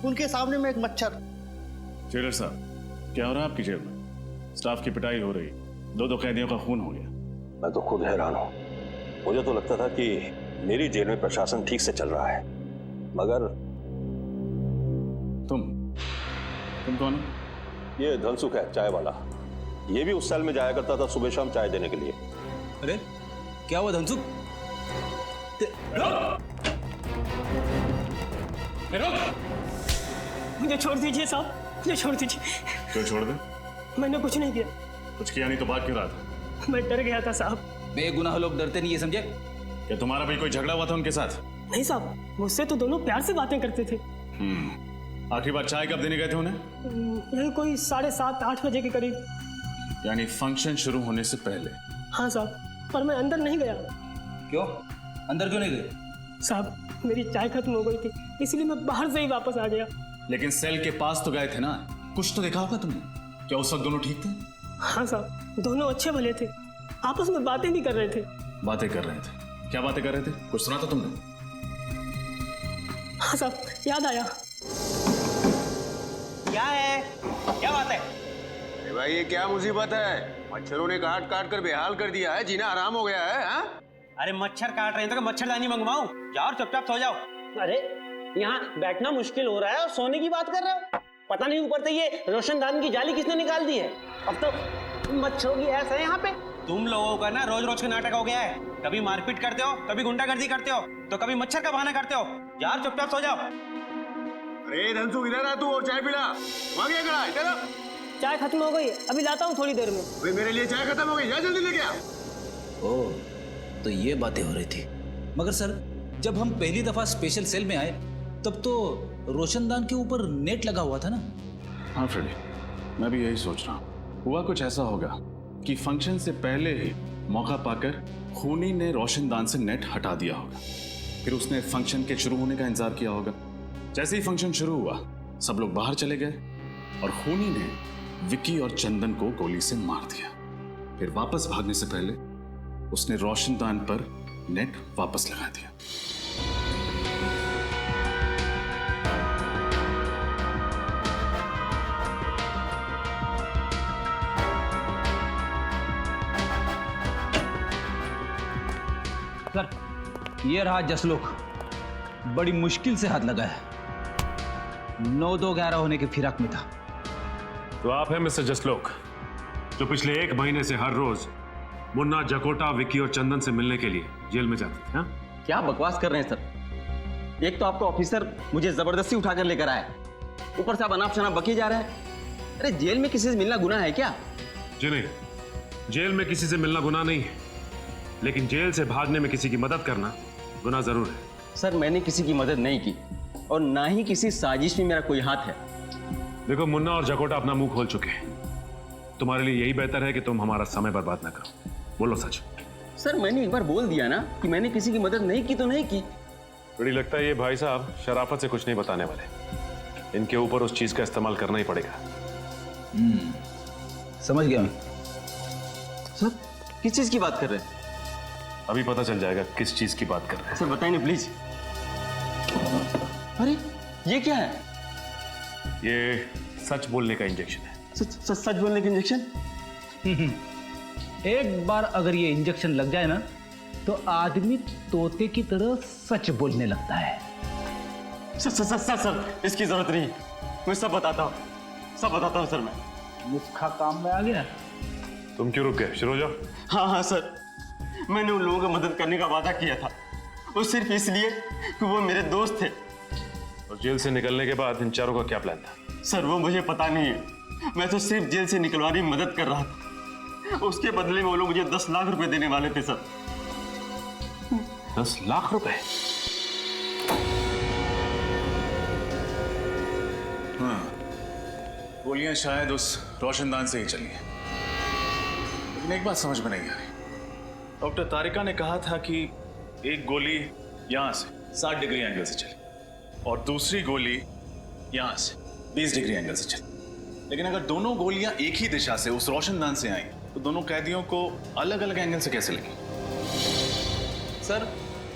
उनके सामने में एक मच्छर। जेलर साहब, क्या हो रहा है आपकी जेल में? स्टाफ की पिटाई हो रही, दो कैदियों का खून हो गया। मैं तो खुद हैरान हूं। मुझे तो लगता था कि मेरी जेल में प्रशासन ठीक से चल रहा है, मगर तुम कौन हो? ये धनसुख है, चाय वाला। ये भी उस सेल में जाया करता था सुबह शाम चाय देने के लिए। अरे क्या हुआ धनसुख? मुझे छोड़ दीजिए साहब, मुझे छोड़ दीजिए। क्यों छोड़ दे? मैंने कुछ नहीं किया। कुछ किया नहीं तो बात क्यों रहा था? मैं डर गया था साहब। बेगुनाह लोग डरते नहीं है, समझे? क्या तुम्हारा भी कोई झगड़ा हुआ था उनके साथ? नहीं साहब, मुझसे तो दोनों प्यार से बातें करते थे। आखिरी बार चाय कब देने गए थे उन्हें? यही कोई 7:30-8 बजे के करीब। यानी फंक्शन शुरू होने से पहले? हाँ साहब, पर मैं अंदर नहीं गया। क्यों? अंदर क्यों नहीं गए? साहब, मेरी चाय खत्म हो गई थी, इसलिए मैं बाहर से ही वापस आ गया। लेकिन सेल के पास तो गए थे ना, कुछ तो देखा होगा तुमने। क्या उस वक्त दोनों ठीक थे? हाँ साहब, दोनों अच्छे भले थे, आपस में बातें भी कर रहे थे। बातें कर रहे थे? क्या बातें कर रहे थे? कुछ सुना था तुमने? हाँ साहब, याद आया। क्या है? क्या बात है? अरे भाई ये क्या मुसीबत है? मच्छरों ने काट काट कर बेहाल कर दिया है, जीना आराम हो गया है। हाँ? अरे मच्छर काट रहे हैं तो मच्छरदानी मंगवाऊं? जाओ और चुपचाप सो जाओ। अरे यहाँ बैठना मुश्किल हो रहा है और सोने की बात कर रहे हो? पता नहीं ऊपर से ये रोशनदान की जाली किसने निकाल दी है। अब तो मच्छरों की ऐसा है यहाँ पे। तुम लोगों का ना रोज रोज का नाटक हो गया है। कभी मारपीट करते हो, कभी गुंडागर्दी करते हो, तो कभी मच्छर का बहाना करते हो। यार चुपचाप सो जाओ। अरे धनसुख इधर आ तू और चाय पिला। वहाँ गया खड़ा, इधर आ। चाय खत्म हो गई, अभी लाता हूँ थोड़ी देर में। भाई मेरे लिए चाय खत्म हो गई, जा जल्दी लेके आ। ओह, तो ये बातें हो रही थी। मगर सर, जब हम पहली दफा स्पेशल सेल में आए तब तो रोशनदान के ऊपर नेट लगा हुआ था ना? हाँ फ्रेडी, मैं भी यही सोच रहा हूँ। हुआ कुछ ऐसा होगा कि फंक्शन से पहले ही मौका पाकर खूनी ने रोशनदान से नेट हटा दिया होगा। फिर उसने फंक्शन के शुरू होने का इंतजार किया होगा। जैसे ही फंक्शन शुरू हुआ, सब लोग बाहर चले गए और खूनी ने विक्की और चंदन को गोली से मार दिया। फिर वापस भागने से पहले उसने रोशनदान पर नेट वापस लगा दिया। सर, ये रहा जसलोक, बड़ी मुश्किल से हाथ लगा है। 9-2-11 होने के फिराक में था। तो आप हैं मिस्टर जसलोक, जो पिछले 1 महीने से हर रोज मुन्ना, जकोटा, विक्की और चंदन से मिलने के लिए जेल में जाते थे? हाँ? क्या बकवास कर रहे हैं सर? एक तो आपका ऑफिसर मुझे जबरदस्ती उठाकर लेकर आया, ऊपर से आप अनाप शनाप बकी जा रहे हैं। अरे जेल में किसी से मिलना गुनाह है क्या? जी नहीं, जेल में किसी से मिलना गुनाह नहीं है, लेकिन जेल से भागने में किसी की मदद करना गुनाह जरूर है। सर, मैंने किसी की मदद नहीं की और ना ही किसी साजिश में मेरा कोई हाथ है। देखो, मुन्ना और जकोटा अपना मुंह खोल चुके हैं। तुम्हारे लिए यही बेहतर है कि तुम हमारा समय बर्बाद ना करो। बोलो सच। सर, मैंने एक बार बोल दिया ना कि मैंने किसी की मदद नहीं की तो नहीं की। बड़ी लगता है ये भाई साहब शराफत से कुछ नहीं बताने वाले। इनके ऊपर उस चीज का इस्तेमाल करना ही पड़ेगा। समझ गया मैं। सर, किस चीज की बात कर रहे हैं? अभी पता चल जाएगा किस चीज की बात कर रहे हैं। सर बताइए ना प्लीज। अरे ये क्या है? ये सच बोलने का इंजेक्शन है। सच बोलने का इंजेक्शन? एक बार अगर ये इंजेक्शन लग जाए ना तो आदमी तोते की तरह सच बोलने लगता है। सर, इसकी जरूरत नहीं, मैं सब बताता हूँ सर। मैं नुस्खा काम में आ गया। तुम क्यों रुक गए? शुरू हो जाओ। हाँ सर, मैंने उन लोगों की मदद करने का वादा किया था, वो सिर्फ इसलिए कि वो मेरे दोस्त थे। और जेल से निकलने के बाद इन चारों का क्या प्लान था? सर वो मुझे पता नहीं है, मैं तो सिर्फ जेल से निकलवाने में मदद कर रहा था। उसके बदले में वो लोग मुझे 10 लाख रुपए देने वाले थे सर। 10 लाख रुपए? हाँ, गोलियां शायद उस रोशनदान से ही चली हैं। लेकिन एक बात समझ में नहीं आ रही। डॉक्टर तारिका ने कहा था कि एक गोली यहां से 60 डिग्री एंगल से चली और दूसरी गोली यहां से 20 डिग्री एंगल से चली। लेकिन अगर दोनों गोलियां एक ही दिशा से उस रोशनदान से आई तो दोनों कैदियों को अलग अलग एंगल से कैसे लगी? सर,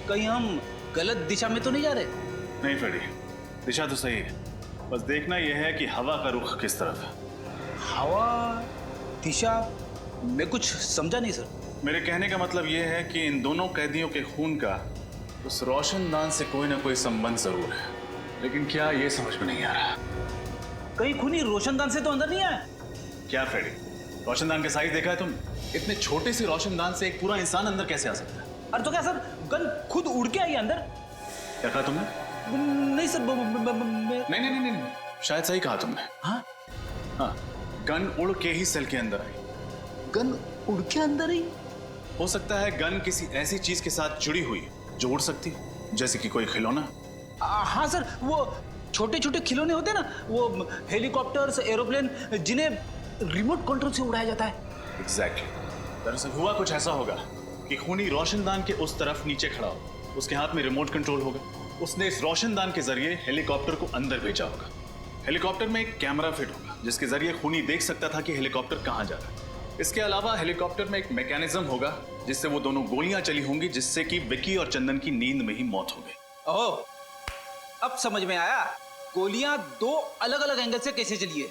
कहीं हम गलत दिशा में तो नहीं जा रहे? नहीं फ्रेडी, दिशा तो सही है, बस देखना यह है कि हवा का रुख किस तरफ है। हवा, दिशा, मैं कुछ समझा नहीं सर। मेरे कहने का मतलब यह है कि इन दोनों कैदियों के खून का उस रोशनदान से कोई ना कोई संबंध जरूर है, लेकिन क्या ये समझ में नहीं आ रहा। कहीं खूनी रोशनदान से तो अंदर नहीं आया? क्या फ्रेडी, रोशनदान के साइज देखा है तुम? इतने छोटे से रोशनदान से एक पूरा इंसान अंदर कैसे आ सकता है? अरे तो क्या सर गन खुद उड़ के आई अंदर? क्या कहा तुमने? नहीं सर, नहीं नहीं नहीं नहीं, शायद सही कहा तुमने। हाँ, हाँ, गन उड़ के ही सेल के अंदर आई। गन उड़ के अंदर ही? हो सकता है गन किसी ऐसी चीज के साथ जुड़ी हुई जो उड़ सकती है, जैसे कि कोई खिलौना। हाँ सर, वो छोटे छोटे खिलौने होते हैं ना, वो हेलीकॉप्टर्स, एरोप्लेन, जिन्हें रिमोट कंट्रोल से उड़ाया जाता है। एग्जैक्टली। दरअसल हुआ कुछ ऐसा होगा कि खूनी रोशनदान के उस तरफ नीचे खड़ा हो, उसके हाथ में रिमोट कंट्रोल होगा। उसने इस रोशनदान के जरिए हेलीकॉप्टर को अंदर भेजा होगा। हेलीकॉप्टर में एक कैमरा फिट होगा जिसके जरिए खूनी देख सकता था कि हेलीकॉप्टर कहां जा रहा है। इसके अलावा हेलीकॉप्टर में एक मैकेनिज्म होगा जिससे वो दोनों गोलियां चली होंगी, जिससे कि विकी और चंदन की नींद में ही मौत हो गई। ओह, अब समझ में आया गोलियां दो अलग अलग एंगल से कैसे चली है।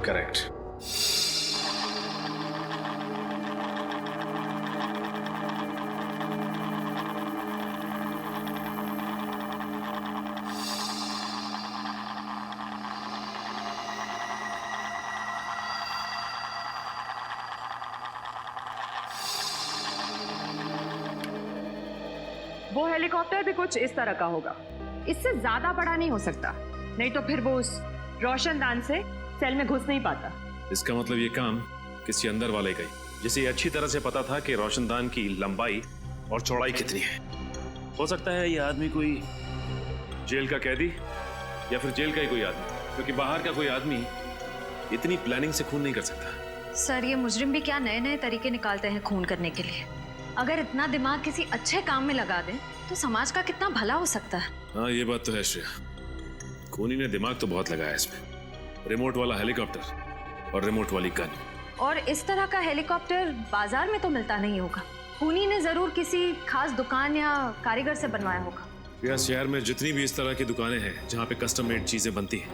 करेक्ट। वो हेलीकॉप्टर भी कुछ इस तरह का होगा, इससे ज्यादा बड़ा नहीं हो सकता, नहीं तो फिर वो उस रोशनदान से सेल में घुस नहीं पाता। इसका मतलब ये काम किसी अंदर वाले का ही, जिसे ये अच्छी तरह से पता था कि रोशनदान की लंबाई और चौड़ाई कितनी है। हो सकता है ये आदमी कोई जेल का कैदी या फिर जेल का ही कोई आदमी, क्योंकि बाहर का कोई आदमी इतनी प्लानिंग से खून नहीं कर सकता। सर, ये मुजरिम भी क्या नए नए तरीके निकालते हैं खून करने के लिए। अगर इतना दिमाग किसी अच्छे काम में लगा दें तो समाज का कितना भला हो सकता है। हाँ, ये बात तो है श्रेया, खूनी ने दिमाग तो बहुत लगाया इसमें। रिमोट वाला हेलीकॉप्टर और रिमोट वाली गन। और इस तरह का हेलीकॉप्टर बाजार में तो मिलता नहीं होगा। खूनी ने जरूर किसी खास दुकान या कारीगर से बनवाया होगा। या शहर में जितनी भी इस तरह की दुकानें हैं जहाँ पे कस्टम मेड चीजें बनती हैं,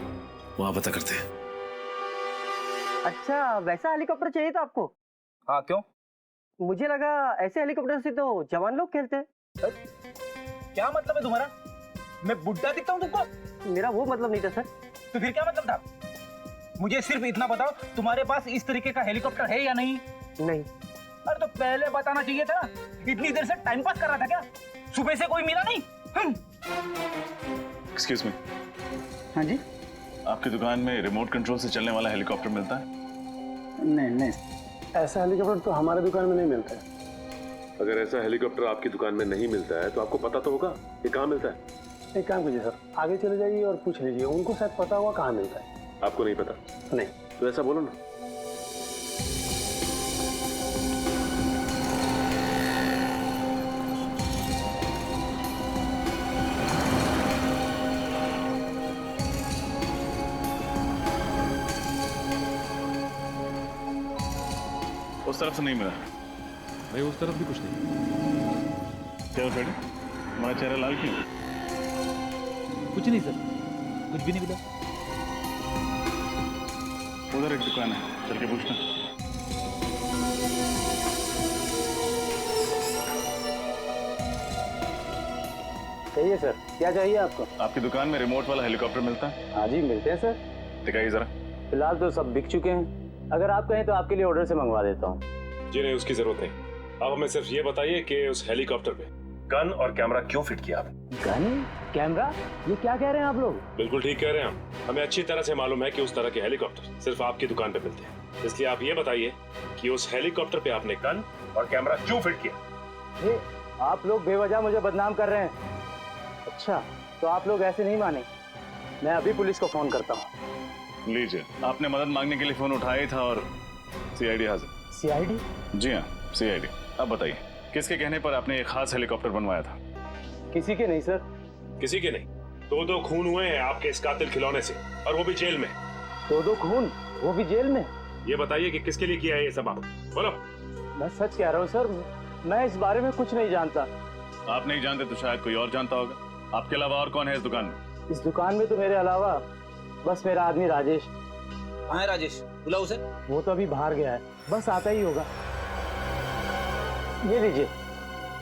वहाँ पता करते हैं। अच्छा, वैसा हेलीकॉप्टर चाहिए था आपको? हाँ, क्यों? मुझे लगा ऐसे हेलीकॉप्टर से तो जवान लोग खेलते हैं। क्या मतलब है तुम्हारा? मैं बुड्ढा दिखता हूँ तुमको? मेरा वो मतलब नहीं था सर। तो फिर क्या मतलब था? मुझे सिर्फ इतना बताओ, तुम्हारे पास इस तरीके का हेलीकॉप्टर है या नहीं? नहीं। अरे तो पहले बताना चाहिए था। इतनी देर से टाइम पास कर रहा था क्या? सुबह से कोई मिला नहीं? Excuse me. हाँ जी। आपकी दुकान में रिमोट कंट्रोल से चलने वाला हेलीकॉप्टर मिलता है? नहीं नहीं, ऐसा हेलीकॉप्टर तो हमारे दुकान में नहीं मिलता है। अगर ऐसा हेलीकॉप्टर आपकी दुकान में नहीं मिलता है तो आपको पता तो होगा ये कहाँ मिलता है। एक काम कीजिए सर, आगे चले जाइए और पूछ लीजिए, उनको शायद पता होगा कहाँ मिलता है। आपको नहीं पता? नहीं। तो ऐसा बोलो ना। उस तरफ से नहीं मिला। नहीं, उस तरफ भी कुछ नहीं। क्या फ्रेडी, तुम्हारा चेहरा लाल क्यों? कुछ नहीं सर, कुछ भी नहीं मिला। उधर एक दुकान है, चल के पूछना। कहिए सर, क्या चाहिए आपको? आपकी दुकान में रिमोट वाला हेलीकॉप्टर मिलता है? हाँ जी, मिलते हैं सर। दिखाइए जरा। फिलहाल तो सब बिक चुके हैं, अगर आप कहें तो आपके लिए ऑर्डर से मंगवा देता हूँ। जी नहीं, उसकी जरूरत नहीं। आप हमें सिर्फ ये बताइए कि उस हेलीकॉप्टर पे गन और कैमरा क्यों फिट किया आपने? गन, कैमरा, ये क्या कह रहे हैं आप लोग? बिल्कुल ठीक कह रहे हैं हम। हमें अच्छी तरह से मालूम है कि उस तरह के हेलीकॉप्टर सिर्फ आपकी दुकान पे मिलते हैं, इसलिए आप ये बताइए कि उस हेलीकॉप्टर पे आपने गन और कैमरा क्यों फिट किया? ये आप लोग बेवजह मुझे बदनाम कर रहे हैं। अच्छा, तो आप लोग ऐसे नहीं माने, मैं अभी पुलिस को फोन करता हूँ। लीजिए, आपने मदद मांगने के लिए फोन उठाया था और सीआईडी हाजिर। सीआईडी? जी हाँ, सीआईडी। अब बताइए, किसके कहने पर आपने एक खास हेलीकॉप्टर बनवाया था? किसी के नहीं सर। किसी के नहीं? दो खून हुए हैं आपके इस कातिल खिलौने से, और वो भी जेल में। दो खून, वो भी जेल में? ये बताइए कि किसके लिए किया है ये सब आप? बोलो। मैं सच कह रहा हूँ सर, मैं इस बारे में कुछ नहीं जानता। आप नहीं जानते तो शायद कोई और जानता होगा। आपके अलावा और कौन है इस दुकान में? इस दुकान में तो मेरे अलावा बस मेरा आदमी राजेश। कहाँ है राजेश? बुला उसे। वो तो अभी बाहर गया है, बस आता ही होगा। ये लीजिए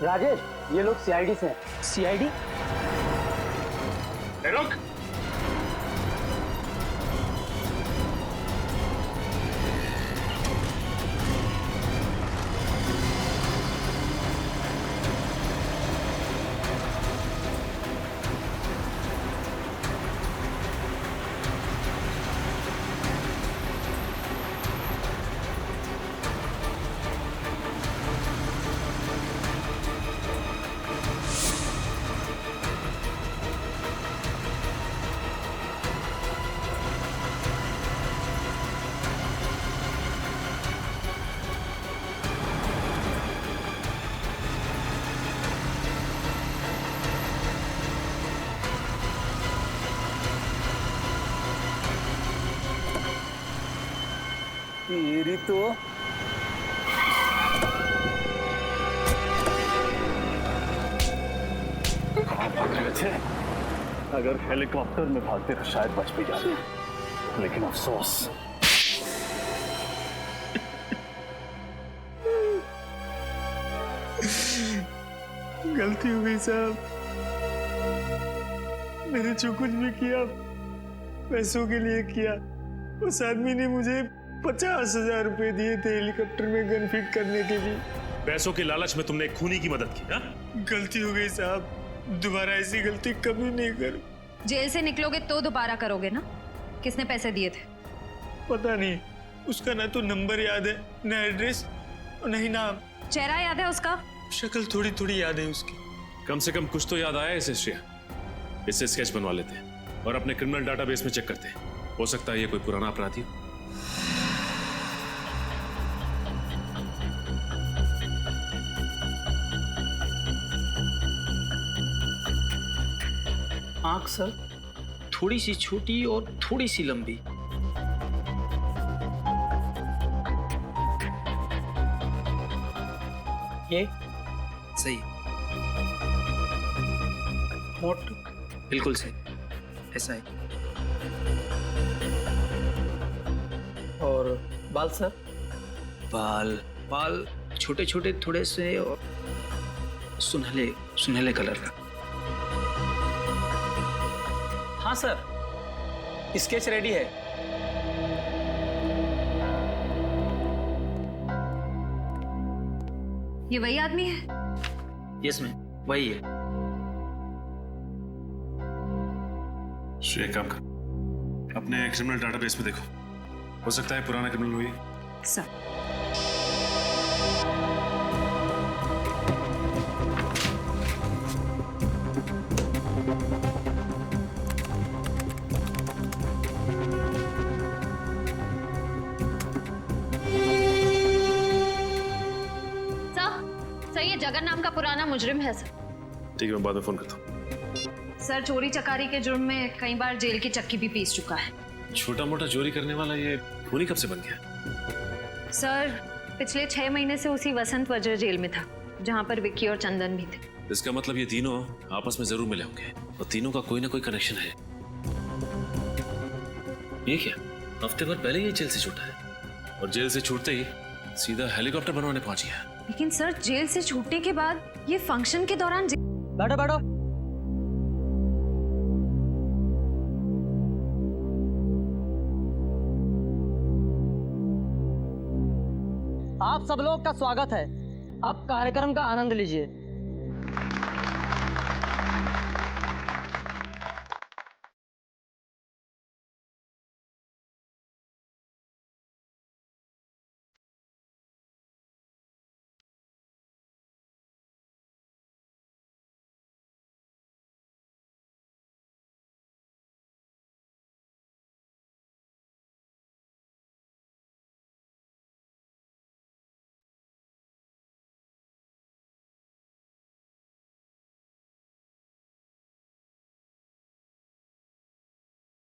राजेश, ये लोग सीआईडी से हैं। सीआईडी? रुक। तेरी तो अगर हेलीकॉप्टर में भागते तो शायद बच भी जाते, लेकिन अफसोस गलती हो गई साहब, मैंने जो कुछ भी किया पैसों के लिए किया। उस आदमी ने मुझे 50,000 रुपए दिए थे हेलीकॉप्टर में गन फिट करने के लिए। पैसों के लालच में तुमने एक खूनी की मदद की? हा? गलती हो गई साहब, दोबारा ऐसी गलती कभी नहीं करूं। जेल से निकलोगे तो दोबारा करोगे ना? किसने पैसे दिए थे? पता नहीं, उसका ना तो नंबर याद है, ना एड्रेस और नहीं नाम। चेहरा याद है उसका? शक्ल थोड़ी थोड़ी याद है उसकी। कम से कम कुछ तो याद आया इसे श्रेया। इससे स्केच बनवा लेते हैं और अपने क्रिमिनल डाटाबेस में चेक करते हैं। हो सकता है ये कोई पुराना अपराधी हो। आंख सर थोड़ी सी छोटी और थोड़ी सी लंबी। ये सही। होठ बिल्कुल सही, ऐसा है। और बाल सर? बाल बाल छोटे छोटे थोड़े से और सुनहले सुनहले कलर का। हाँ सर, स्केच रेडी है। ये वही आदमी है? यस मैम, वही है। श्रेया, काम कर, अपने क्रिमिनल डाटाबेस में देखो, हो सकता है पुराना क्रिमिनल हुई। सर ये जगन नाम का पुराना मुजरिम है सर। ठीक है, मैं बाद में फोन करता हूँ। सर चोरी चकारी के जुर्म में कई बार जेल की चक्की भी पीस चुका है। छोटा मोटा चोरी करने वाला ये खूनी कब से बन गया? सर पिछले 6 महीने से उसी वसंत वजर जेल में था, जहाँ पर विक्की और चंदन भी थे। इसका मतलब ये तीनों आपस में जरूर मिले होंगे और तीनों का कोई ना कोई कनेक्शन है। ये क्या, हफ्ते भर पहले ये जेल से छूटा है और जेल से छूटते ही सीधा हेलीकॉप्टर बनवाने पहुंच गया। लेकिन सर जेल से छूटने के बाद ये फंक्शन के दौरान बैठो बैठो। आप सब लोग का स्वागत है। आप कार्यक्रम का आनंद लीजिए।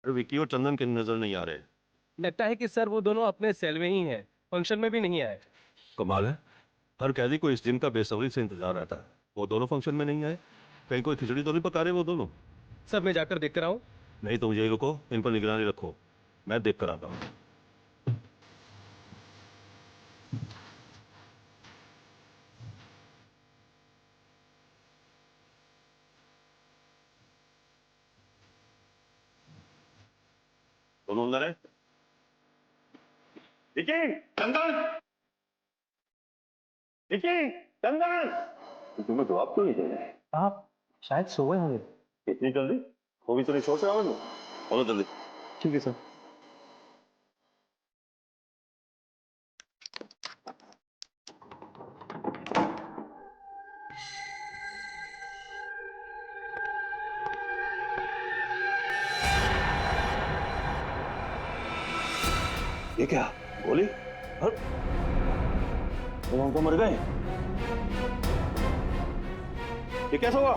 विक्की और चंदन के नजर नहीं आ रहे। लगता है कि सर वो दोनों अपने सेल में ही हैं, फंक्शन में भी नहीं आए। कमाल है, हर कैदी को इस दिन का बेसब्री से इंतजार रहता है। वो दोनों फंक्शन में नहीं आए। कहीं कोई खिचड़ी तो नहीं पका रहे वो दोनों? सर मैं जाकर देख कर आऊँ? नहीं, तुम यही रुको, इन पर निगरानी रखो, मैं देख कर आता हूँ। दोनों अंदर है? तुम्हें जवाब क्यों नहीं दे रहे? आप शायद सो गए होंगे। इतनी जल्दी? वो भी तो नहीं सोच रहा हूँ। बोलो जल्दी। ठीक है सर। ये क्या गोली? वो तो मर गए। ये कैसा हुआ?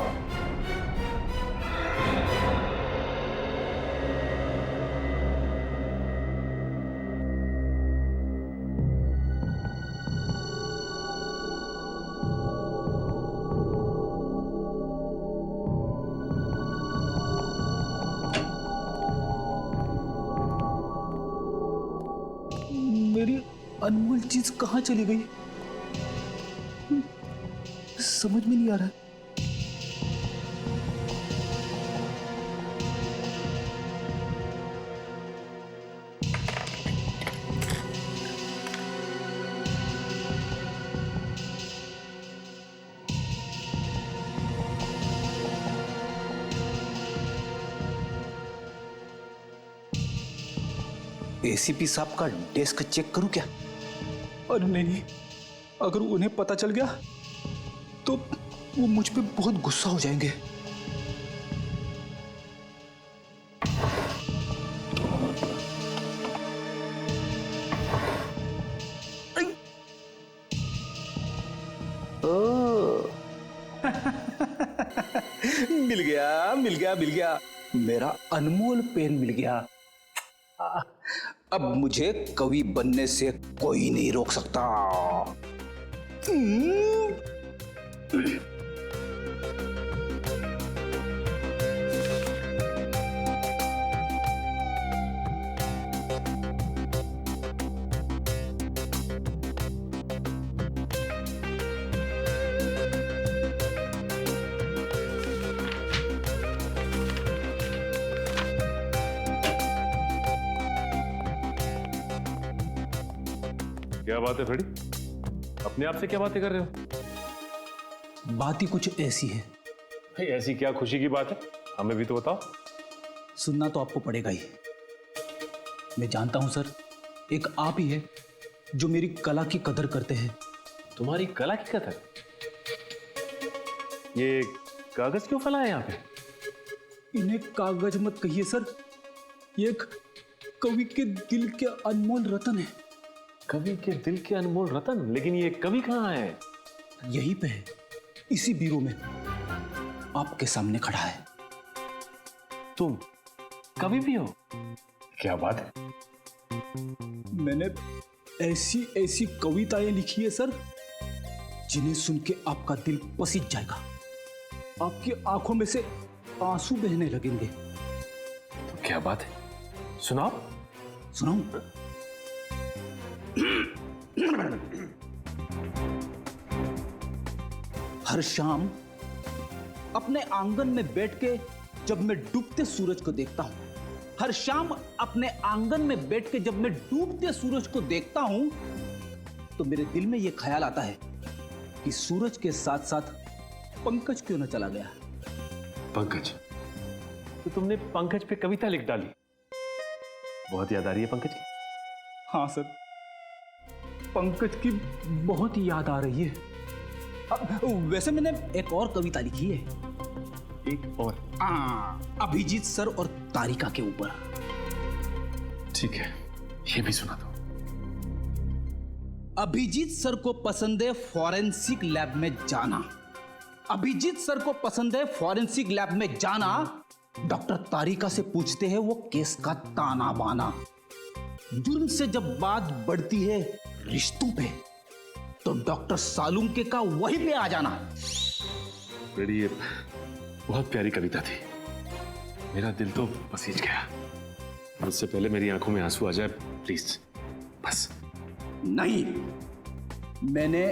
मेरी अनमोल चीज कहाँ चली गई? समझ में नहीं आ रहा। एसीपी साहब का डेस्क चेक करूं क्या? अरे नहीं, अगर उन्हें पता चल गया तो वो मुझ पे बहुत गुस्सा हो जाएंगे। मिल गया, मिल गया, मिल गया, मेरा अनमोल पेन मिल गया। अब मुझे कवि बनने से कोई नहीं रोक सकता। क्या बात है फड़ी? अपने आप से क्या बातें कर रहे हो? बात ही कुछ ऐसी है। भाई ऐसी क्या खुशी की बात है? हमें भी तो बताओ। सुनना तो आपको पड़ेगा ही। मैं जानता हूं सर, एक आप ही है जो मेरी कला की कदर करते हैं। तुम्हारी कला की कदर? ये कागज क्यों फैला है यहाँ पे? इन्हें कागज मत कहिए सर, ये एक कवि के दिल के अनमोल रतन है। कवि के दिल के अनमोल रतन? लेकिन ये कवि कहाँ है? यहीं पे है, इसी बीरो में, आपके सामने खड़ा है। तुम कवि भी हो? क्या बात है। मैंने ऐसी ऐसी कविताएं लिखी है सर, जिन्हें सुन के आपका दिल पसीज जाएगा, आपकी आंखों में से आंसू बहने लगेंगे। तो क्या बात है, सुनाओ। सुनाऊं? हर शाम अपने आंगन में बैठ के जब मैं डूबते सूरज को देखता हूं, हर शाम अपने आंगन में बैठ के जब मैं डूबते सूरज को देखता हूं, तो मेरे दिल में यह ख्याल आता है कि सूरज के साथ साथ पंकज क्यों न चला गया। पंकज? तो तुमने पंकज पे कविता लिख डाली? बहुत याद आ रही है पंकज की? हाँ सर, पंकज की बहुत याद आ रही है। वैसे मैंने एक और कविता लिखी है। एक और? अभिजीत सर और तारिका के ऊपर। ठीक है, ये भी सुना दो। अभिजीत सर को पसंद है फॉरेंसिक लैब में जाना। अभिजीत सर को पसंद है फॉरेंसिक लैब में जाना। डॉक्टर तारिका से पूछते हैं वो केस का ताना बाना। जुर्म से जब बात बढ़ती है रिश्तों पे, तो डॉक्टर सालुंके का वहीं पे आ जाना। फ्रेडी, ये बहुत प्यारी कविता थी। मेरा दिल तो पसीज गया। उससे पहले मेरी आंखों में आंसू आ जाए प्लीज, बस। नहीं, मैंने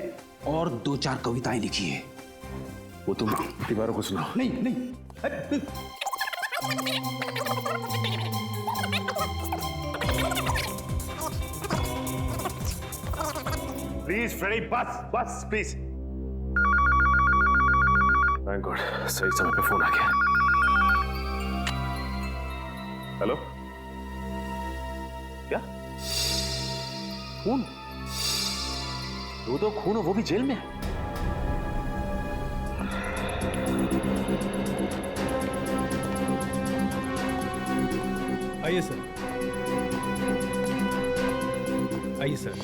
और 2-4 कविताएं लिखी है। वो तुम दीवारों को सुनाओ। नहीं नहीं, प्लीज फ्रेडी, बस बस प्लीज। थैंक गॉड, सही समय पे फोन आ गया। हेलो, क्या खून? तो खून हो, वो भी जेल में है? आइए सर, आइए सर।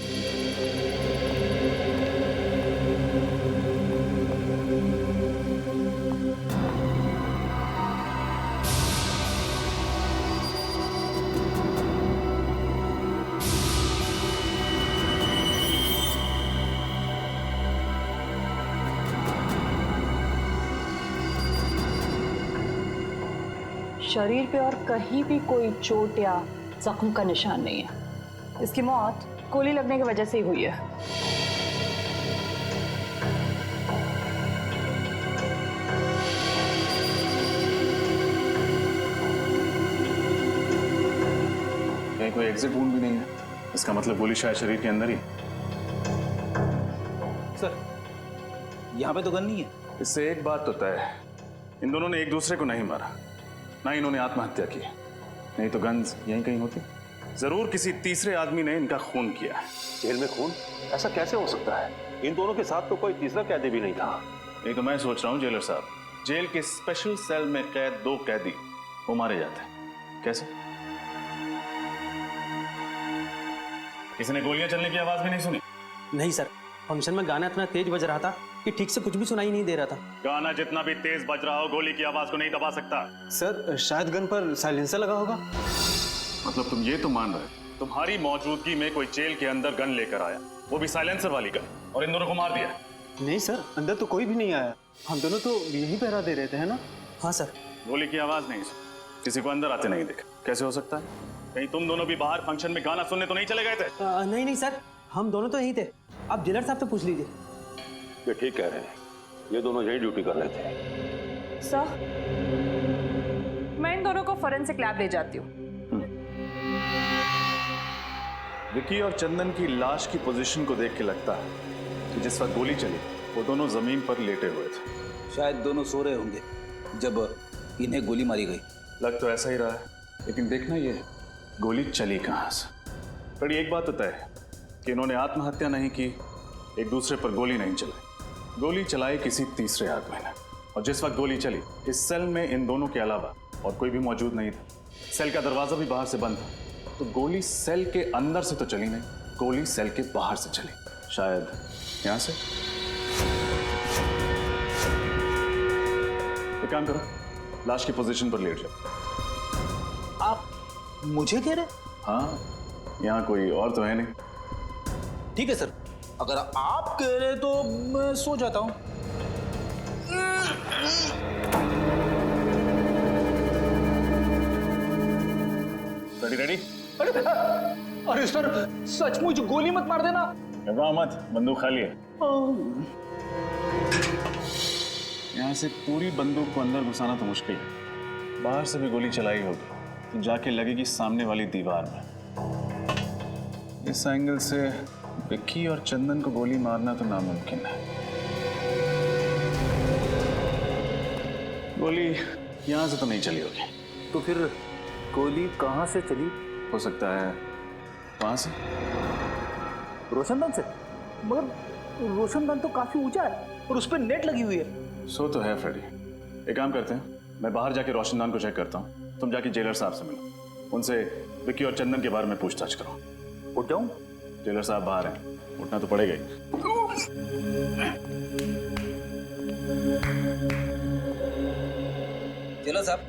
शरीर पे और कहीं भी कोई चोट या जख्म का निशान नहीं है। इसकी मौत गोली लगने की वजह से ही हुई है। कहीं कोई एग्जिट वुंड भी नहीं है। इसका मतलब गोली शायद शरीर के अंदर ही। सर, यहाँ पे तो गन नहीं है। इससे एक बात तो तय है, इन दोनों ने एक दूसरे को नहीं मारा, ना इन्होंने आत्महत्या की। नहीं तो गन्स यहीं कहीं होती। जरूर किसी तीसरे आदमी ने इनका खून किया है। जेल में खून? ऐसा कैसे हो सकता है? इन दोनों के साथ तो कोई तीसरा कैदी भी नहीं था। ये तो मैं सोच रहा हूँ जेलर साहब, जेल के स्पेशल सेल में कैद 2 कैदी वो मारे जाते हैं। कैसे? किसी ने गोलियां चलने की आवाज भी नहीं सुनी? नहीं सर, फंक्शन में गाना इतना तेज बज रहा था कि ठीक से कुछ भी सुनाई नहीं दे रहा था। गाना जितना भी तेज बज रहा हो, गोली की आवाज को नहीं दबा सकता। सर, शायद गन पर साइलेंसर लगा होगा। मतलब तुम ये तो मान रहे तुम्हारी मौजूदगी में कोई जेल के अंदर गन लेकर आया, वो भी साइलेंसर वाली गन, और इन दोनों को मार दिया? नहीं सर, अंदर तो कोई भी नहीं आया। हम दोनों तो यही पहरा दे रहे थे, है ना? हाँ सर। गोली की आवाज नहीं सुनी, किसी को अंदर आते नहीं देखा। कैसे हो सकता है? कहीं तुम दोनों भी बाहर फंक्शन में गाना सुनने तो नहीं चले गए थे? नहीं नहीं सर, हम दोनों तो यही थे। आप जेलर साहब से पूछ लीजिए। ये ठीक कह रहे हैं, ये दोनों यही ड्यूटी कर रहे थे। सर, मैं इन दोनों को फोरेंसिक लैब ले जाती हूँ। विकी और चंदन की लाश की पोजीशन को देख के लगता है कि जिस वक्त गोली चली वो दोनों जमीन पर लेटे हुए थे। शायद दोनों सो रहे होंगे जब इन्हें गोली मारी गई। लग तो ऐसा ही रहा है, लेकिन देखना ये गोली चली कहां से। पर एक बात तो तय है कि इन्होंने आत्महत्या नहीं की, एक दूसरे पर गोली नहीं चलाई। गोली चलाई किसी तीसरे आदमी ने, और जिस वक्त गोली चली इस सेल में इन दोनों के अलावा और कोई भी मौजूद नहीं था। सेल का दरवाजा भी बाहर से बंद था, तो गोली सेल के अंदर से तो चली नहीं, गोली सेल के बाहर से चली। शायद यहां से। एक काम करो, लाश की पोजीशन पर लेट जाओ। आप मुझे कह रहे? हाँ, यहाँ कोई और तो है नहीं। ठीक है सर, अगर आप कह रहे तो मैं सो जाता हूँ। Ready ready? अरे सर, सचमुच गोली मत मार देना। घबराओ मत, बंदूक खाली है। यहाँ से पूरी बंदूक को अंदर घुसाना तो मुश्किल है, बाहर से भी गोली चलाई होगी तो जाके लगेगी सामने वाली दीवार में। इस एंगल से विक्की और चंदन को गोली मारना तो नामुमकिन है। गोली यहाँ से तो नहीं चली होगी। तो फिर गोली कहाँ से चली? हो सकता है वहां से। रोशनदान से? मगर रोशनदान तो काफी ऊंचा है और उस पर नेट लगी हुई है। सो तो है फ्रेडी। एक काम करते हैं, मैं बाहर जाके रोशनदान को चेक करता हूँ, तुम जाके जेलर साहब से मिलो, उनसे विक्की और चंदन के बारे में पूछताछ करो। उठ जाऊं? जेलर साहब बाहर हैं, उठना तो पड़ेगा ही। जेलर साहब,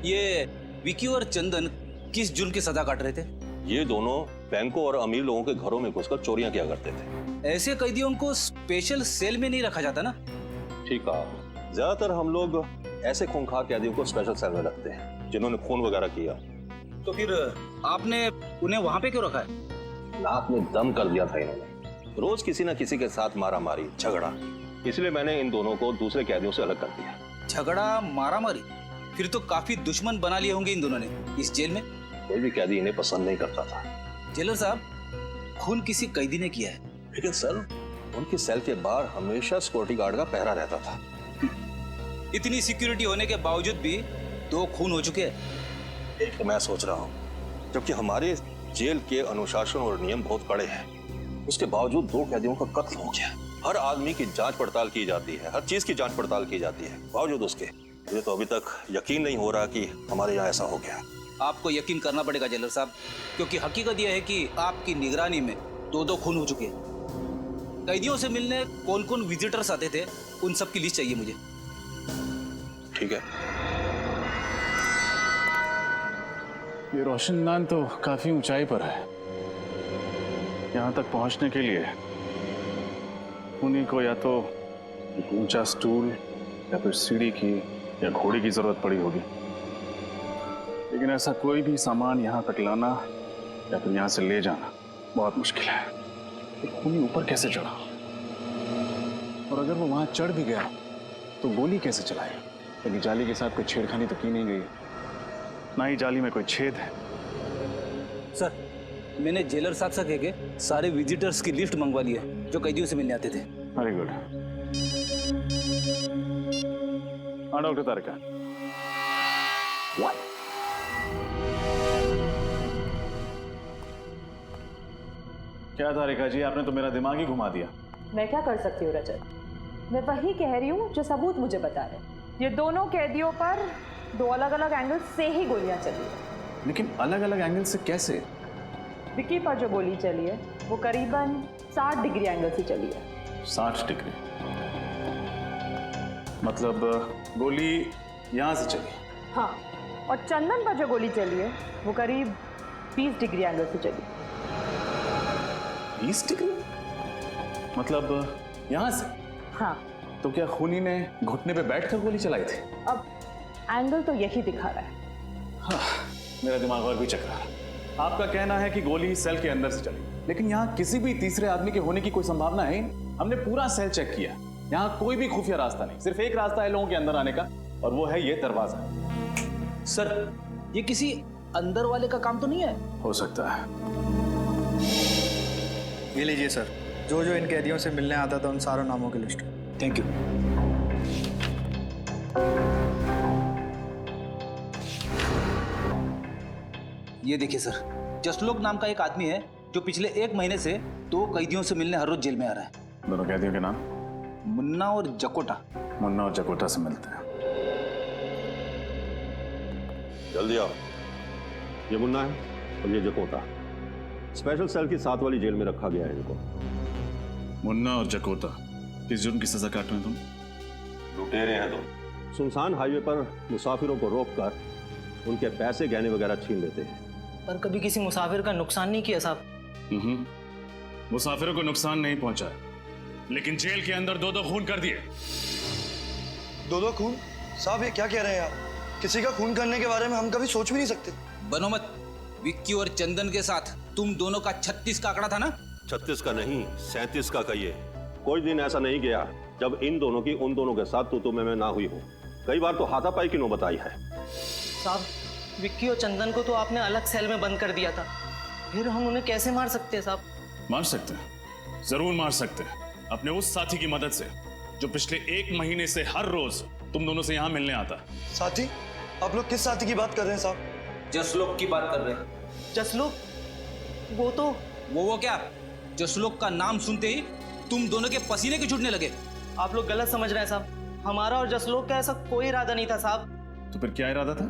ये विकी और चंदन किस जुर्म की सजा काट रहे थे? ये दोनों बैंकों और अमीर लोगों के घरों में घुसकर चोरियां किया करते थे। ऐसे कैदियों को स्पेशल सेल में नहीं रखा जाता ना? ठीक है, ज्यादातर हम लोग ऐसे खूंखार कैदियों को स्पेशल सेल में रखते हैं जिन्होंने खून वगैरह किया। तो फिर आपने उन्हें वहां पे क्यों रखा है? नाक में दम कर दिया था इन्होंने। रोज किसी न किसी के साथ मारा मारी झगड़ा, इसलिए मैंने इन दोनों को दूसरे कैदियों से अलग कर दिया। झगड़ा मारा मारी? फिर तो काफी दुश्मन बना लिए होंगे इन दोनों ने इस जेल में। कोई भी कैदी इन्हें पसंद नहीं करता था। जेलर साहब, खून किसी कैदी ने किया है, लेकिन सर उनकी सेल के बाहर हमेशा सिक्योरिटी गार्ड का पहरा रहता था। इतनी सिक्योरिटी होने के बावजूद भी 2 खून हो चुके हैं। एक तो मैं सोच रहा हूँ, जबकि हमारे जेल के अनुशासन और नियम बहुत कड़े हैं, उसके बावजूद 2 कैदियों का कत्ल हो गया। हर आदमी की जांच पड़ताल की जाती है, हर चीज की जांच पड़ताल की जाती है, बावजूद उसके मुझे तो अभी तक यकीन नहीं हो रहा कि हमारे यहाँ ऐसा हो गया। आपको यकीन करना पड़ेगा जेलर साहब, क्योंकि हकीकत यह है कि आपकी निगरानी में 2 खून हो चुके हैं। कैदियों से मिलने कौन कौन विजिटर्स आते थे, उन सब की लिस्ट चाहिए मुझे। ठीक है। ये रोशनदान तो काफी ऊंचाई पर है। यहाँ तक पहुंचने के लिए उन्हीं को या तो एक ऊंचा स्टूल या फिर सीढ़ी की या घोड़े की जरूरत पड़ी होगी, लेकिन ऐसा कोई भी सामान यहाँ तक लाना या फिर यहाँ से ले जाना बहुत मुश्किल है। खूनी ऊपर कैसे चढ़ा, और अगर वो वहां चढ़ भी गया तो गोली कैसे चलाएगा? क्योंकि जाली के साथ कोई छेड़खानी तो की नहीं गई, ना ही जाली में कोई छेद है। सर, मैंने जेलर साहब से कह के सारे विजिटर्स की लिस्ट मंगवा ली है जो कैदियों से मिलने आते थे। Very good. हाँ डॉक्टर तारका। क्या तारिका जी, आपने तो मेरा दिमाग ही घुमा दिया। मैं क्या कर सकती हूँ रजत, मैं वही कह रही हूँ जो सबूत मुझे बता रहे। ये दोनों कैदियों पर 2 अलग अलग एंगल से ही गोलियां चली है। लेकिन अलग अलग एंगल से कैसे? विक्की पर जो गोली चली है वो करीबन 60 डिग्री एंगल से चली है। 60 डिग्री मतलब गोली यहां से चली? हाँ, और चंदन पर जो गोली चली है वो करीब 20 डिग्री एंगल से चली। 20 डिग्री मतलब यहां से? हाँ। तो क्या खूनी ने घुटने पे बैठकर गोली चलाई थी? अब एंगल तो यही दिखा रहा है। हाँ, मेरा दिमाग और भी चकरा रहा। आपका कहना है कि गोली सेल के अंदर से चली, लेकिन यहाँ किसी भी तीसरे आदमी के होने की कोई संभावना है? हमने पूरा सेल चेक किया, यहाँ कोई भी खुफिया रास्ता नहीं। सिर्फ एक रास्ता है लोगों के अंदर आने का, और वो है ये दरवाजा। सर, ये किसी अंदर वाले का काम तो नहीं है? हो सकता है। ये लीजिए सर, जो जो इन कैदियों से मिलने आता था उन सारों नामों की लिस्ट। Thank you. ये देखिए सर, जसलोक नाम का एक आदमी है जो पिछले 1 महीने से 2 कैदियों से मिलने हर रोज जेल में आ रहा है। दोनों कैदियों के नाम? मुन्ना और जकोटा। मुन्ना और जकोटा से मिलते हैं। जल्दी आओ। ये मुन्ना है और ये जकोटा। स्पेशल सेल की 7 वाली जेल में रखा गया है इनको। मुन्ना और जकोटा किस जुर्म की सजा काट रहे हैं तुम? लुटेरे हैं तुम। सुनसान हाईवे पर मुसाफिरों को रोककर उनके पैसे गहने वगैरह छीन लेते हैं। पर कभी किसी मुसाफिर का नुकसान नहीं किया साहब। मुसाफिरों को नुकसान नहीं पहुंचा, लेकिन जेल के अंदर 2-2 खून कर दिए। 2-2 खून? साहब ये क्या कह रहे हैं आप? किसी का खून करने के बारे में हम कभी सोच भी नहीं सकते। बनो मत। विक्की और चंदन के साथ तुम दोनों का 36 का आंकड़ा था ना? 36 का नहीं, 37 का कहिए। कोई दिन ऐसा नहीं गया जब इन दोनों की उन दोनों के साथ तू मैं ना हुई हो। कई बार तो हाथापाई की नौबत आई है। साहब, विक्की और चंदन को तो आपने अलग सेल में बंद कर दिया था, फिर हम उन्हें कैसे मार सकते हैं साहब? मार सकते हैं, जरूर मार सकते हैं, अपने उस साथी की मदद से जो पिछले 1 महीने से हर रोज तुम दोनों से यहाँ मिलने आता। साथी? आप लोग किस साथी की बात कर रहे हैं साहब? जसलोक की बात कर रहे हैं। जसलोक? वो तो वो क्या? जसलोक का नाम सुनते ही तुम दोनों के पसीने के छूटने लगे। आप लोग गलत समझ रहे हैं साहब। हमारा और जसलोक का ऐसा कोई इरादा नहीं था साहब। तो फिर क्या इरादा था?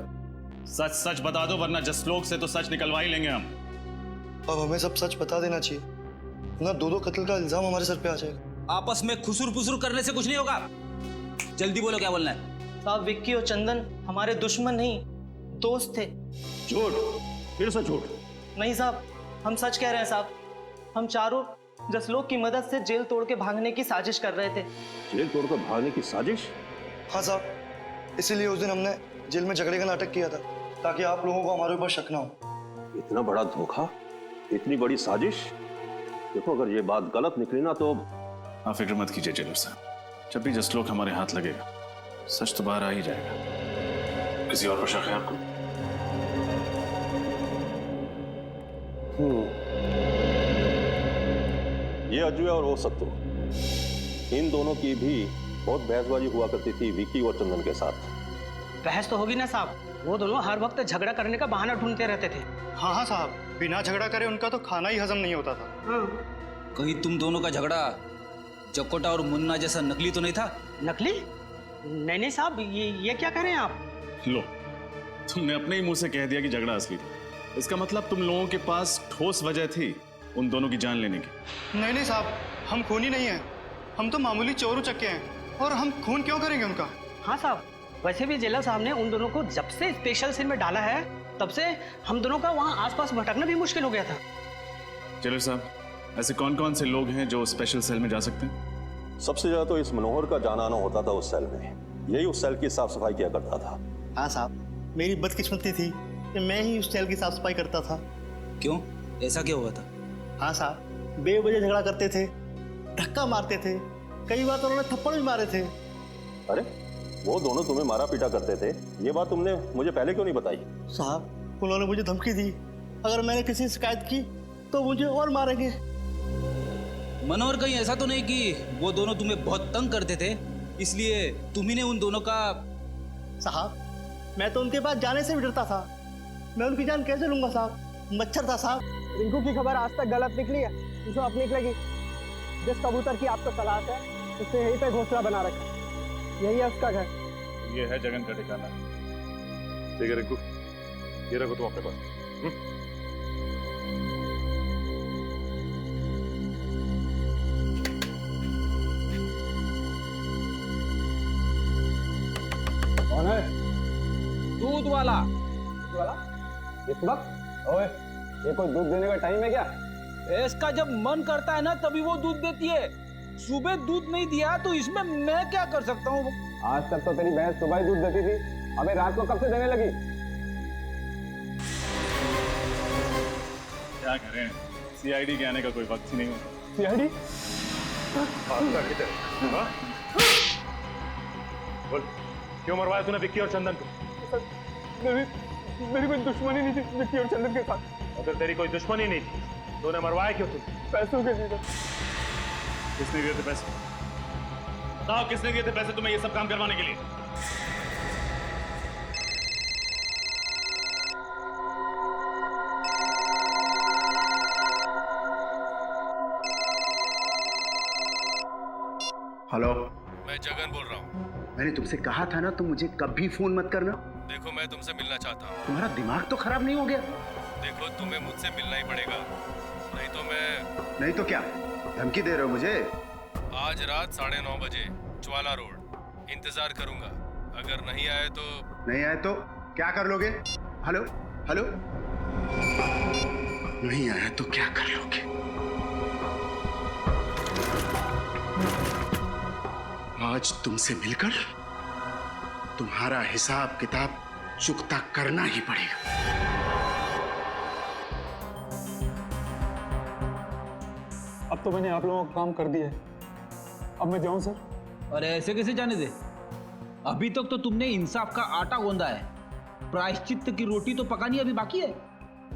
सच सच बता दो, वरना जसलोक से तो सच निकलवा ही लेंगे हम। अब हमें सब सच बता देना चाहिए, ना 2-2 कत्ल का इल्जाम हमारे सर पे आ जाएगा। आपस में खुसुर पुसुर करने से कुछ नहीं होगा। जल्दी बोलो क्या बोलना है। साहब, विक्की और चंदन हमारे दुश्मन नहीं, दोस्त थे। झूठ, फिर से झूठ। नहीं साहब, हम सच कह रहे हैं साहब। हम चारों जसलोक की मदद से जेल तोड़ के भागने की साजिश कर रहे थे। जेल तोड़कर भागने की साजिश? हाँ साहब, इसीलिए उस दिन हमने जेल में झगड़े का नाटक किया था, ताकि आप लोगों को हमारे ऊपर शक ना हो। इतना बड़ा धोखा, इतनी बड़ी साजिश। देखो अगर ये बात गलत निकली ना तो आप फिक्र मत कीजिए जेलर साहब, जब भी जसलोक हमारे हाथ लगेगा सच तो बाहर आ ही जाएगा। किसी और पर शक है आपको? ये अज्जू और वो सत्तू, इन दोनों की भी बहुत बहसबाजी हुआ करती थी विकी और चंदन के साथ। बहस तो होगी ना साहब, वो दोनों हर वक्त झगड़ा करने का बहाना ढूंढते रहते थे। हाँ हाँ साहब, बिना झगड़ा करे उनका तो खाना ही हजम नहीं होता था। कहीं तुम दोनों का झगड़ा जकोटा और मुन्ना जैसा नकली तो नहीं था? नकली? नहीं साहब, ये क्या कह रहे हैं आप? लो, तुमने अपने ही मुंह से कह दिया कि झगड़ा असली था। इसका मतलब तुम लोगों के पास ठोस वजह थी उन दोनों की जान लेने की। नहीं साहब, हम खूनी नहीं हैं, हम तो मामूली चोर उचक्के हैं, और हम खून क्यों करेंगे उनका? हाँ साहब, वैसे भी जेलर साहब ने उन दोनों को जब से स्पेशल सेल में डाला है तब से हम दोनों का वहाँ आसपास भटकना भी मुश्किल हो गया था। जेलर साहब, ऐसे कौन कौन से लोग हैं जो स्पेशल सेल में जा सकते हैं? सबसे ज्यादा तो इस मनोहर का जाना आना होता था उस सेल में। यही उस सेल की साफ सफाई किया करता था। हाँ साहब, मेरी बदकिस्मती थी कि मैं ही उस सेल की साफ सफाई करता था। क्यों, ऐसा क्या हुआ था? हाँ साहब, बेवजह झगड़ा करते थे, धक्का मारते थे, कई बार तो उन्होंने थप्पड़ भी मारे थे। अरे वो दोनों तुम्हें मारा पीटा करते थे, ये बात तुमने मुझे पहले क्यों नहीं बताई? साहब, उन्होंने मुझे धमकी दी, अगर मैंने किसी से शिकायत की तो मुझे और मारेंगे। मनोहर, कहीं ऐसा तो नहीं कि वो दोनों तुम्हें बहुत तंग करते थे इसलिए तुम्ही ने उन दोनों का? साहब, मैं तो उनके पास जाने से भी डरता था। मैं उनकी जान कैसे लूंगा साहब? मच्छर था साहब। रिंकू की खबर आज तक गलत निकली है, उसे अब निकलेगी। जिस कबूतर की आपको तलाश है उसे यहीं पे घोंसला बना रखा, यही है उसका घर। ये है जगन का ठिकाना। ठीक है रिंकू, ये रखो तुम अपने पास। कौन है? दूध वाला। इस वक्त? ओए, ये कोई दूध देने का टाइम है क्या? भैंस का जब मन करता है ना तभी वो दूध देती है। सुबह दूध नहीं दिया तो इसमें मैं क्या कर सकता हूँ? आज तक तो तेरी भैंस सुबह ही दूध देती थी, अबे रात को कब से देने लगी? क्या करें, सीआईडी के आने का कोई वक्त ही नहीं होता। सीआईडी? बोल, क्यों मरवाया तूने विक्की और चंदन को? मेरी कोई दुश्मनी नहीं थी विक्की और चंदन के साथ। अगर तेरी कोई दुश्मनी नहीं थी तो उन्हें मरवाया क्यों तू? पैसों के लिए। किसने दिए थे पैसे? बताओ, किसने दिए थे पैसे तुम्हें ये सब काम करवाने के लिए? हेलो, मैं जगन बोल रहा हूँ। मैंने तुमसे कहा था ना, तुम मुझे कभी फोन मत करना। देखो, मैं तुमसे मिलना चाहता हूँ। तुम्हारा दिमाग तो खराब नहीं हो गया? देखो, तुम्हें मुझसे मिलना ही पड़ेगा, नहीं तो मैं। नहीं तो क्या धमकी दे रहे हो मुझे? आज रात 9:30 बजे ज्वाला रोड इंतजार करूंगा। अगर नहीं आए तो? नहीं आए तो क्या कर लोगे? हेलो हेलो, नहीं आया तो क्या कर लोगे? आज तुमसे मिलकर तुम्हारा हिसाब किताब चुकता करना ही पड़ेगा। अब तो मैंने आप लोगों का काम कर दिया है, अब मैं जाऊं सर? अरे ऐसे कैसे जाने दे? अभी तक तो तुमने इंसाफ का आटा गूंदा है, प्रायश्चित की रोटी तो पकानी अभी बाकी है।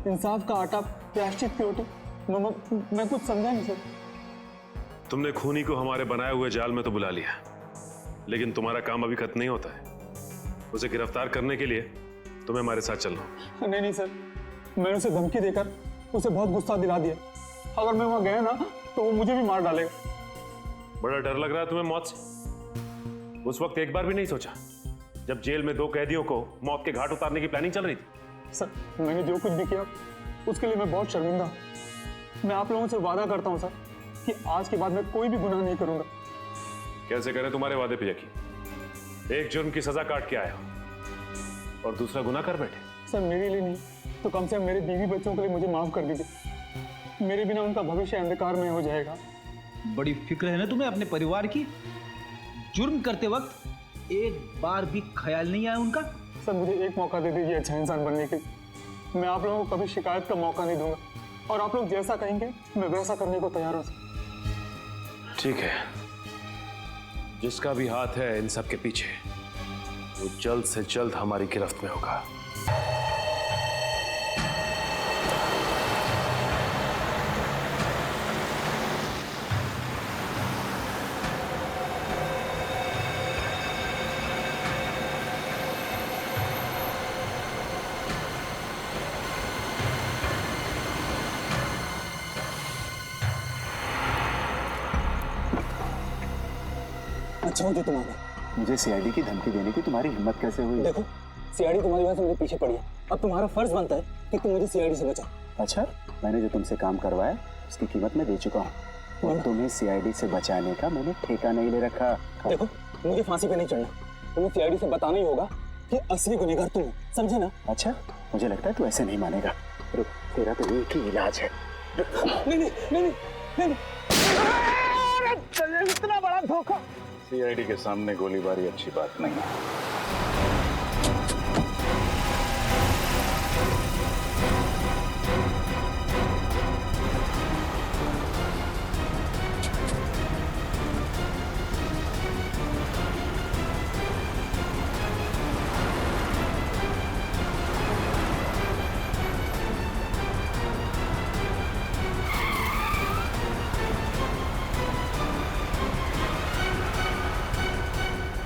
इंसाफ का आटा, प्रायश्चित की रोटी? मैं कुछ समझा नहीं सर। तुमने खूनी को हमारे बनाए हुए जाल में तो बुला लिया, लेकिन तुम्हारा काम अभी खत्म नहीं होता है। उसे गिरफ्तार करने के लिए तुम्हें हमारे साथ चलना। नहीं सर, मैंने उसे धमकी देकर उसे बहुत गुस्सा दिला दिया। अगर मैं वहां गया ना तो वो मुझे भी मार डालेगा। बड़ा डर लग रहा है तुम्हें मौत से? उस वक्त एक बार भी नहीं सोचा जब जेल में 2 कैदियों को मौत के घाट उतारने की प्लानिंग चल रही थी? सर, मैंने जो कुछ भी किया उसके लिए मैं बहुत शर्मिंदा हूं। मैं आप लोगों से वादा करता हूं सर कि आज के बाद मैं कोई भी गुनाह नहीं करूंगा। कैसे करें तुम्हारे वादे पे यकीन? एक जुर्म की सजा काट के आया और दूसरा गुनाह कर बैठे। सर, मेरे लिए नहीं तो कम से कम मेरे बीवी बच्चों के लिए मुझे माफ कर दीजिए। मेरे बिना उनका भविष्य अंधकार में हो जाएगा। बड़ी फिक्र है ना तुम्हें अपने परिवार की। जुर्म करते वक्त एक बार भी ख्याल नहीं आया उनका? सर मुझे एक मौका दे दीजिए अच्छा इंसान बनने के, मैं आप लोगों को कभी शिकायत का मौका नहीं दूंगा और आप लोग जैसा कहेंगे मैं वैसा करने को तैयार हूं। ठीक है, जिसका भी हाथ है इन सब के पीछे वो जल्द से जल्द हमारी गिरफ्त में होगा। अच्छा हो जो तुम आ गए। मुझे सीआईडी की धमकी देने की तुम्हारी हिम्मत कैसे हुई? देखो सीआईडी तुम्हारी वजह से मेरे पीछे पड़ी है, अब तुम्हारा फर्ज बनता है कि तुम मुझे सीआईडी से बचाओ। अच्छा, मैंने जो तुमसे काम करवाया उसकी कीमत मैं दे चुका हूँ और तुम्हें सीआईडी से बचाने का मैंने ठेका नहीं ले रखा। देखो मुझे फांसी पे नहीं चढ़ना, तुम्हें सीआईडी से बताना ही होगा कि असली गुनहगार तुम हो, समझे ना? अच्छा, मुझे लगता है तू ऐसे नहीं मानेगा। रुक, तेरा तो एक ही इलाज है। नहीं नहीं नहीं नहीं, इतना बड़ा धोखा। सीआईडी के सामने गोलीबारी अच्छी बात नहीं है।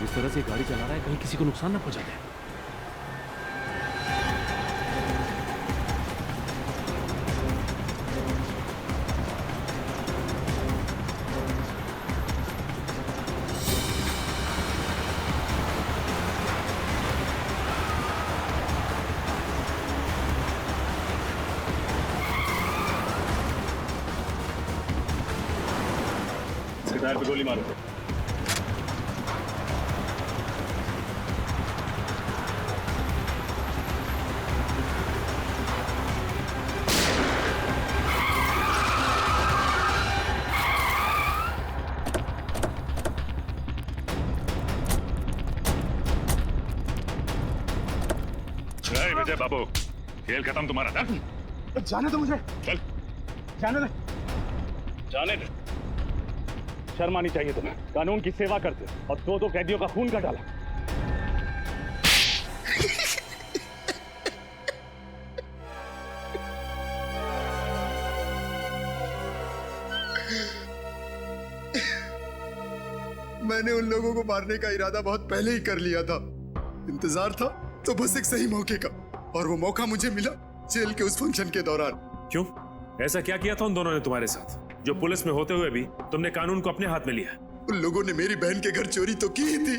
इस तरह से गाड़ी चला रहा है कहीं किसी को नुकसान ना पहुंचा दे। टायर पे गोली मारो। विजय बाबू, खेल खत्म तुम्हारा। जाने दो मुझे, चल जाने दे। जाने दे। शर्म आनी चाहिए तुम्हें, कानून की सेवा करते और दो कैदियों का खून का डाला। मैंने उन लोगों को मारने का इरादा बहुत पहले ही कर लिया था। इंतजार था तो बस एक सही मौके का, और वो मौका मुझे मिला जेल के उस फंक्शन के दौरान। क्यों? ऐसा क्या किया था उन दोनों ने तुम्हारे साथ जो पुलिस में होते हुए भी तुमने कानून को अपने हाथ में लिया? उन लोगों ने मेरी बहन के घर चोरी तो की ही थी,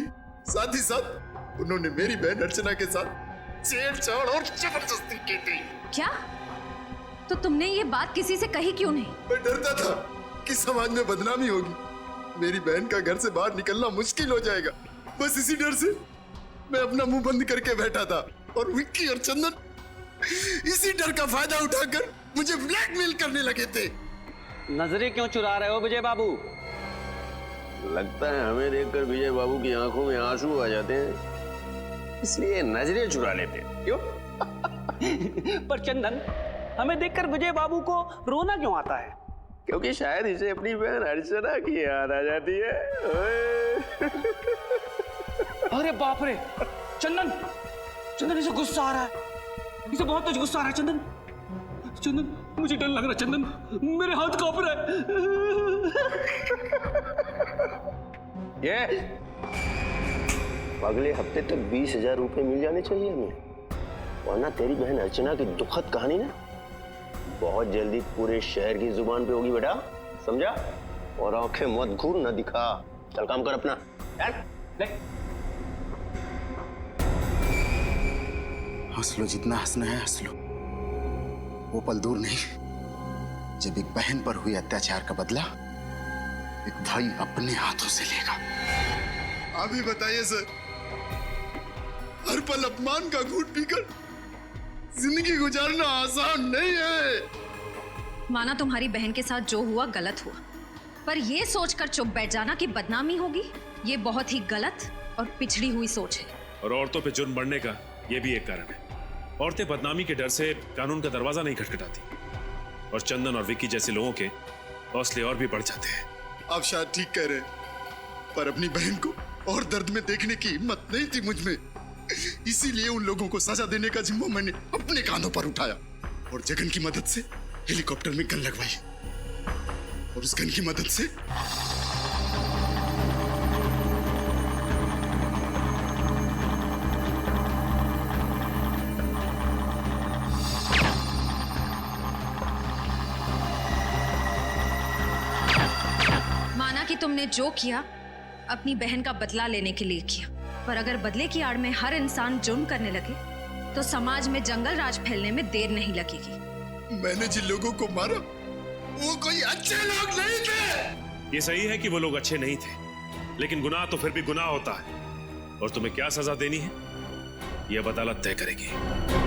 साथ ही साथ उन्होंने मेरी बहन अर्चना के साथ छेड़छाड़ और जबरदस्ती की थी। क्या? तो तुमने ये बात किसी से कही क्यों नहीं? मैं डरता था कि समाज में बदनामी होगी, मेरी बहन का घर से बाहर निकलना मुश्किल हो जाएगा। बस इसी डर से मैं अपना मुंह बंद करके बैठा था, और विक्की और चंदन इसी डर का फायदा उठाकर मुझे ब्लैकमेल करने लगे थे। नजरें क्यों चुरा रहे हो विजय बाबू? लगता है हमें देखकर विजय बाबू की आंखों में आंसू आ जाते हैं, इसलिए नजरें चुरा लेते हैं। क्यों? पर चंदन, हमें देखकर विजय बाबू को रोना क्यों आता है? क्योंकि शायद इसे अपनी बहन अर्चना की याद आ जाती है। अरे बाप रे, चंदन, चंदन इसे गुस्सा आ रहा है, इसे बहुत तेज गुस्सा आ रहा है। चंदन, चंदन, मुझे डर लग रहा है। चंदन, मेरे हाथ कांप रहा है। ये अगले हफ्ते तक 20,000 रुपए मिल जाने चाहिए हमें, वरना तेरी बहन अर्चना की दुखद कहानी ना बहुत जल्दी पूरे शहर की जुबान पे होगी बेटा, समझा? और आंखें मत घूर, न दिखा। चल काम कर अपना। हंस लो, जितना हंसना है हंस लो। वो पल दूर नहीं जब एक बहन पर हुए अत्याचार का बदला एक भाई अपने हाथों से लेगा। आप ही बताइए सर, हर पल अपमान का घूंट पीकर जिंदगी गुजारना आसान नहीं है। माना तुम्हारी बहन के साथ जो हुआ गलत हुआ, पर ये सोचकर चुप बैठ जाना कि बदनामी होगी, ये बहुत ही गलत और पिछड़ी हुई सोच है। और औरतों पे जुर्म बढ़ने का यह भी एक कारण है। औरतें बदनामी के डर से कानून का दरवाजा नहीं खटखटाती, और चंदन और विक्की जैसे लोगों के हौसले और भी बढ़ जाते हैं। आप शायद ठीक कह रहे हैं, पर अपनी बहन को और दर्द में देखने की हिम्मत नहीं थी मुझ में। इसीलिए उन लोगों को सजा देने का जिम्मा मैंने अपने कांधों पर उठाया और जगन की मदद से हेलीकॉप्टर में गन लगवाई, और उस गन की मदद से माना कि तुमने जो किया अपनी बहन का बदला लेने के लिए किया, पर अगर बदले की आड़ में हर इंसान जुर्म करने लगे तो समाज में जंगल राज फैलने में देर नहीं लगेगी। मैंने जिन लोगों को मारा वो कोई अच्छे लोग नहीं थे। ये सही है कि वो लोग अच्छे नहीं थे, लेकिन गुनाह तो फिर भी गुनाह होता है, और तुम्हें क्या सजा देनी है ये अब अदालत तय करेगी।